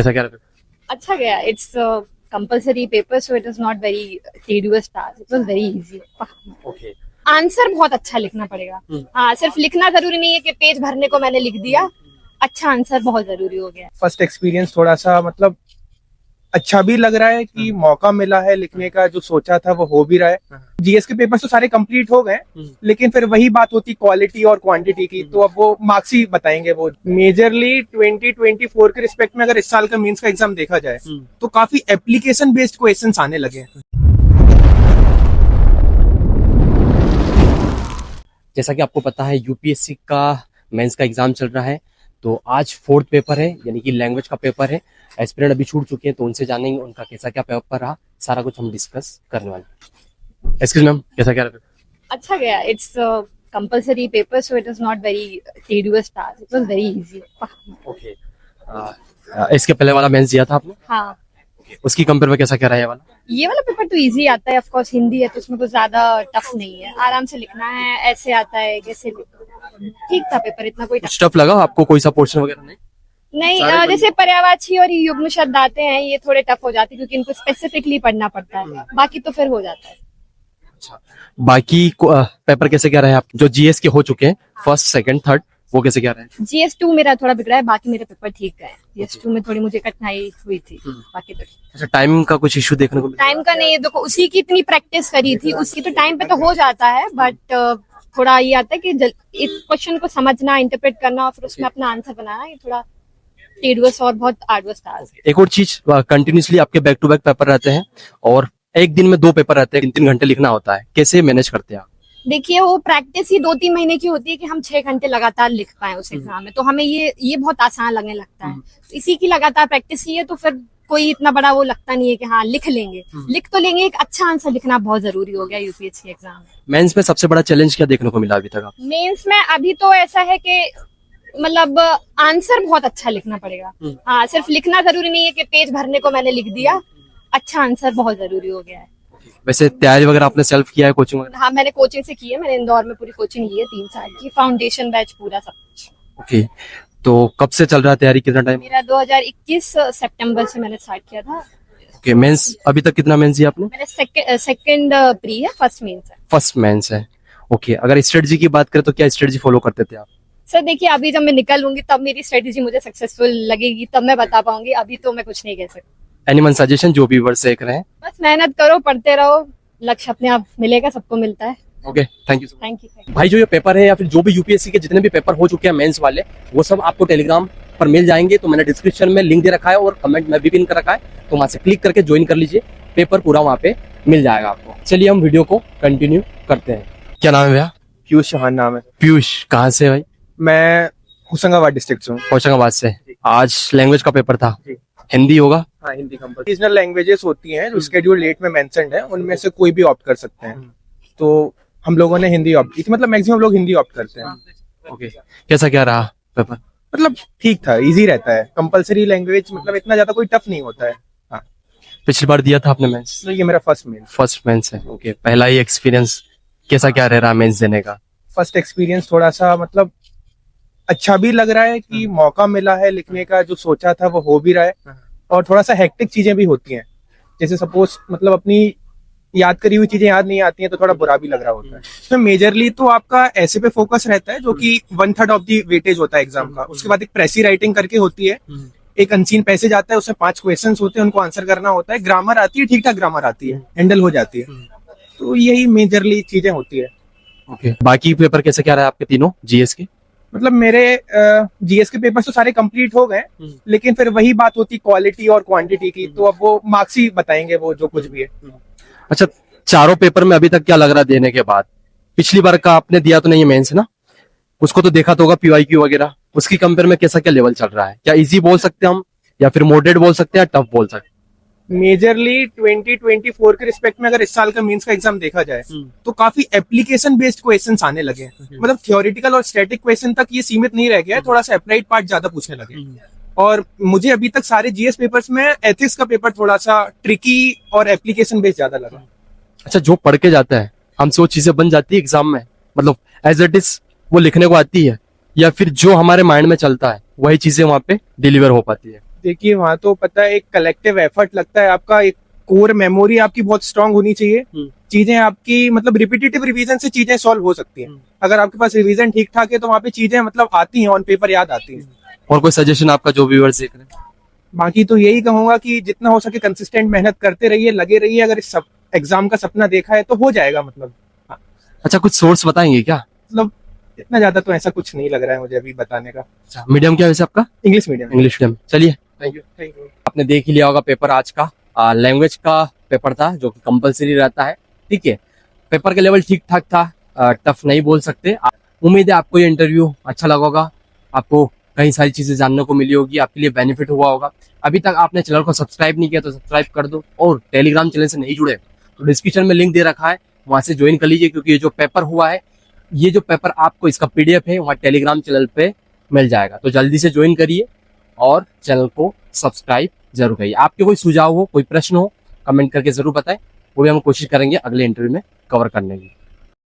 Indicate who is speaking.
Speaker 1: कैसा क्या रहा?
Speaker 2: अच्छा गया. It's a compulsory paper, so it is not very tedious task. It was very easy.
Speaker 1: Okay.
Speaker 2: Answer बहुत अच्छा लिखना पड़ेगा. हाँ, सिर्फ लिखना जरूरी नहीं है कि पेज भरने को मैंने लिख दिया. अच्छा आंसर बहुत जरूरी हो गया.
Speaker 3: फर्स्ट एक्सपीरियंस थोड़ा सा मतलब अच्छा भी लग रहा है कि मौका मिला है लिखने का, जो सोचा था वो हो भी रहा है. जीएस के पेपर्स तो सारे कंप्लीट हो गए, लेकिन फिर वही बात होती क्वालिटी और क्वांटिटी की, तो अब वो मार्क्स ही बताएंगे. वो मेजरली 2024 के रिस्पेक्ट में अगर इस साल का मेंस का एग्जाम देखा जाए तो काफी एप्लीकेशन बेस्ड क्वेश्चंस आने लगे हैं.
Speaker 1: जैसा कि आपको पता है यूपीएससी का मेंस का एग्जाम चल रहा है, तो आज फोर्थ पेपर है यानी कि लैंग्वेज का पेपर है. एस्पिरेंट अभी छूट चुके हैं तो उनसे जानेंगे उनका कैसा क्या पेपर रहा, सारा कुछ हम डिस्कस करने वाले हैं. एक्सक्यूज मैम, कैसा क्या रहा?
Speaker 2: अच्छा गया. It's a compulsory paper, so it is not very tedious task. It was very easy.
Speaker 1: Okay. इसके पहले वाला मेंस दिया था आपने?
Speaker 2: हाँ,
Speaker 1: उसकी कंपेयर में कैसा क्या रहा है ये वाला?
Speaker 2: ये वाला पेपर तो इजी आता है. ऑफ कोर्स हिंदी है तो उसमें कुछ ज्यादा टफ नहीं है. आराम से लिखना है. ऐसे आता है कैसे ठीक था पेपर. इतना कोई
Speaker 1: कुछ टफ लगा आपको? कोई सा पोर्शन वगैरह नहीं?
Speaker 2: नहीं. जैसे पर्यायवाची और युग्म शब्द आते हैं ये थोड़े टफ हो जाते हैं क्योंकि इनको स्पेसिफिकली पढ़ना पड़ता है. बाकी तो फिर हो जाता है.
Speaker 1: अच्छा, बाकी पेपर कैसे क्या रहे आप जो जीएस के हो चुके हैं फर्स्ट सेकंड थर्ड, वो कैसे क्या रहे?
Speaker 2: GS2 मेरा थोड़ा बिगड़ा है. बाकी मेरे पेपर ठीक गए. GS2 में थोड़ी मुझे कठिनाई हुई थी. बाकी तो
Speaker 1: अच्छा, टाइम का कुछ इशू देखने को मिला?
Speaker 2: टाइम का नहीं. देखो उसी की इतनी प्रैक्टिस करी थी, उसकी तो टाइम पे तो हो जाता है. बट थोड़ा ये आता है कि इस क्वेश्चन को समझना, इंटरप्रेट करना और फिर उसमें अपना आंसर बनाना, ये थोड़ा टेडियस और बहुत आर्डुअस टास्क.
Speaker 1: एक और चीज, कंटिन्यूसली आपके बैक टू बैक पेपर रहते हैं और एक दिन में 2 पेपर रहते हैं, 3 घंटे लिखना होता है, कैसे मैनेज करते हैं आप?
Speaker 2: देखिए वो प्रैक्टिस ही 2-3 महीने की होती है कि हम 6 घंटे लगातार लिख पाए उस एग्जाम में, तो हमें ये बहुत आसान लगने लगता है. इसी की लगातार प्रैक्टिस ही है, तो फिर कोई इतना बड़ा वो लगता नहीं है कि हाँ लिख लेंगे. लिख तो लेंगे. एक अच्छा आंसर लिखना बहुत जरूरी हो गया यूपीएससी एग्जाम में.
Speaker 1: मेंस में सबसे बड़ा चैलेंज क्या देखने को मिला अभी तक आप?
Speaker 2: मेंस में अभी तो ऐसा है कि मतलब आंसर बहुत अच्छा लिखना पड़ेगा. हाँ, सिर्फ लिखना जरूरी नहीं है कि पेज भरने को मैंने लिख दिया. अच्छा आंसर बहुत जरूरी हो गया है.
Speaker 1: वैसे तैयारी वगैरह आपने सेल्फ किया है, कोचिंग वगैरह?
Speaker 2: हाँ, मैंने कोचिंग से की है. मैंने इंदौर में पूरी कोचिंग ली है 3 साल की. फाउंडेशन बैच पूरा सब कुछ.
Speaker 1: ओके, तो कब से चल रहा है तैयारी, कितना टाइम?
Speaker 2: मेरा 2021 सितंबर से मैंने स्टार्ट किया था.
Speaker 1: ओके, मेंस अभी तक कितना मेंस दिया आपने?
Speaker 2: मैंने सेकंड प्री है, फर्स्ट मेंस है.
Speaker 1: फर्स्ट मेंस है. ओके, अगर स्ट्रेटजी की बात करें तो क्या स्ट्रेटजी फॉलो करते थे आप?
Speaker 2: सर देखिए, अभी जब मैं निकलूंगी तब मेरी स्ट्रेटेजी मुझे सक्सेसफुल लगेगी, तब मैं बता पाऊंगी. अभी तो मैं कुछ नहीं कह सकती.
Speaker 1: एनीवन सजेशन जो व्यूअर्स देख रहे हैं?
Speaker 2: बस मेहनत करो, पढ़ते रहो. लक्ष्य अपने आप मिलेगा, सबको मिलता है.
Speaker 1: Okay, thank you.
Speaker 2: Thank you.
Speaker 1: भाई जो ये पेपर है या फिर जो भी यूपीएससी के जितने भी पेपर हो चुके हैं मेंस वाले, वो सब आपको टेलीग्राम पर मिल जाएंगे. तो मैंने डिस्क्रिप्शन में लिंक दे रखा है और कमेंट में भी पिन कर रखा है, तो वहां से क्लिक करके ज्वाइन कर लीजिए. पेपर पूरा वहां पे मिल जाएगा आपको. चलिए हम वीडियो को कंटिन्यू करते हैं. क्या नाम है भैया?
Speaker 3: पीयूष चौहान नाम है.
Speaker 1: पीयूष, कहाँ से भाई?
Speaker 3: मैं होशंगाबाद डिस्ट्रिक्ट से हूँ.
Speaker 1: होशंगाबाद से. आज लैंग्वेज का पेपर था,
Speaker 3: जी.
Speaker 1: हिंदी होगा?
Speaker 3: हाँ, हिंदी कंपल्सरी. रीजनल लैंग्वेजेस होती हैं जो शेड्यूल 8 में मेंशन्ड है, उनमें से कोई भी ऑप्ट कर सकते हैं. तो हम लोगों ने हिंदी ऑप्ट की थी. मतलब मैक्सिमम लोग हिंदी ऑप्ट करते हैं.
Speaker 1: ओके, कैसा क्या रहा पेपर?
Speaker 3: मतलब ठीक था, इजी रहता है. कंपल्सरी लैंग्वेज मतलब इतना ज्यादा कोई टफ नहीं होता है. हाँ,
Speaker 1: पिछली बार दिया था आपने मेंस?
Speaker 3: तो ये मेरा फर्स्ट मेंस.
Speaker 1: फर्स्ट मेंस है. ओके, पहला ही एक्सपीरियंस कैसा क्या रह रहा मेंस देने का?
Speaker 3: फर्स्ट एक्सपीरियंस थोड़ा सा मतलब अच्छा भी लग रहा है कि मौका मिला है लिखने का, जो सोचा था वो हो भी रहा है. और थोड़ा सा हेक्टिक चीजें भी होती हैं, जैसे सपोज मतलब अपनी याद करी हुई चीजें याद नहीं आती हैं तो थोड़ा बुरा भी लग रहा होता है. तो मेजरली तो आपका ऐसे पे फोकस रहता है जो कि 1/3 ऑफ दी वेटेज होता है एग्जाम का. उसके बाद एक प्रेसी राइटिंग करके होती है, एक अनसीन पैसेज आता है, उसमें 5 क्वेश्चंस होते हैं, उनको आंसर करना होता है. ग्रामर आती है, ठीक ठाक ग्रामर आती है, हैंडल हो जाती है. तो यही मेजरली चीजें होती है.
Speaker 1: ओके, बाकी पेपर कैसे क्या रहा आपके तीनों जीएस के?
Speaker 3: मतलब मेरे जीएस के पेपर्स तो सारे कंप्लीट हो गए, लेकिन फिर वही बात होती क्वालिटी और क्वांटिटी की, तो अब वो मार्क्स ही बताएंगे वो जो कुछ भी है.
Speaker 1: अच्छा, चारों पेपर में अभी तक क्या लग रहा देने के बाद? पिछली बार का आपने दिया तो नहीं है मेंस ना, उसको तो देखा तो होगा पीवाईक्यू वगैरह, उसकी कंपेयर में कैसा क्या लेवल चल रहा है? क्या इजी बोल सकते हैं हम या फिर मॉडरेट बोल सकते हैं, टफ बोल सकते हैं?
Speaker 3: मेजरली 2024 के रिस्पेक्ट में अगर इस साल का मेंस का एग्जाम देखा जाए तो काफी एप्लीकेशन बेस्ड क्वेश्चंस आने लगे हैं. मतलब थियोरेटिकल और स्टैटिक क्वेश्चन तक ये सीमित नहीं रह गया है, थोड़ा सा अप्लाइड पार्ट ज्यादा पूछने लगे. और मुझे अभी तक सारे जीएस पेपर्स में एथिक्स का पेपर थोड़ा सा ट्रिकी और एप्लीकेशन बेस्ड ज्यादा लगा.
Speaker 1: अच्छा, जो पढ़ के जाता है हमसे वो चीजें बन जाती है एग्जाम में, मतलब एज इट इज वो लिखने को आती है, या फिर जो हमारे माइंड में चलता है वही चीजें वहां पे डिलीवर हो पाती है?
Speaker 3: देखिए वहाँ तो पता है एक कलेक्टिव एफर्ट लगता है, आपका एक कोर मेमोरी आपकी बहुत स्ट्रांग होनी चाहिए। चीजें आपकी मतलब रिपीटेटिव रिवीजन से चीजें सॉल्व हो सकती हैं। अगर आपके पास रिवीजन ठीक ठाक है तो वहाँ पे चीजें मतलब आती हैं, ऑन पेपर याद आती हैं।
Speaker 1: और कोई सजेशन आपका जो व्यूअर्स देख रहे हैं?
Speaker 3: बाकी तो यही कहूंगा कि जितना हो सके कंसिस्टेंट मेहनत करते रहिए, लगे रहिए। अगर इस एग्जाम का सपना देखा है तो हो जाएगा। मतलब
Speaker 1: अच्छा, कुछ सोर्स बताएंगे क्या?
Speaker 3: मतलब इतना ज्यादा तो ऐसा कुछ नहीं लग रहा है मुझे अभी बताने का।
Speaker 1: अच्छा, मीडियम क्या है वैसे आपका?
Speaker 3: English medium.
Speaker 1: English medium. चलिए,
Speaker 3: थैंक यू।
Speaker 1: आपने देख ही लिया होगा पेपर आज का। लैंग्वेज का पेपर था जो कि कंपलसरी रहता है। ठीक है, पेपर का लेवल ठीक ठाक था, टफ नहीं बोल सकते। उम्मीद है आपको ये इंटरव्यू अच्छा लगा होगा, आपको कई सारी चीजें जानने को मिली होगी, आपके लिए बेनिफिट हुआ होगा। अभी तक आपने चैनल को सब्सक्राइब नहीं किया तो सब्सक्राइब कर दो, और टेलीग्राम चैनल से नहीं जुड़े तो डिस्क्रिप्शन में लिंक दे रखा है, वहां से ज्वाइन कर लीजिए। क्योंकि ये जो पेपर हुआ है, ये जो पेपर आपको इसका PDF है वहाँ टेलीग्राम चैनल पे मिल जाएगा। तो जल्दी से ज्वाइन करिए और चैनल को सब्सक्राइब जरूर करिए। आपके कोई सुझाव हो, कोई प्रश्न हो, कमेंट करके जरूर बताएं, वो भी हम कोशिश करेंगे अगले इंटरव्यू में कवर करने की।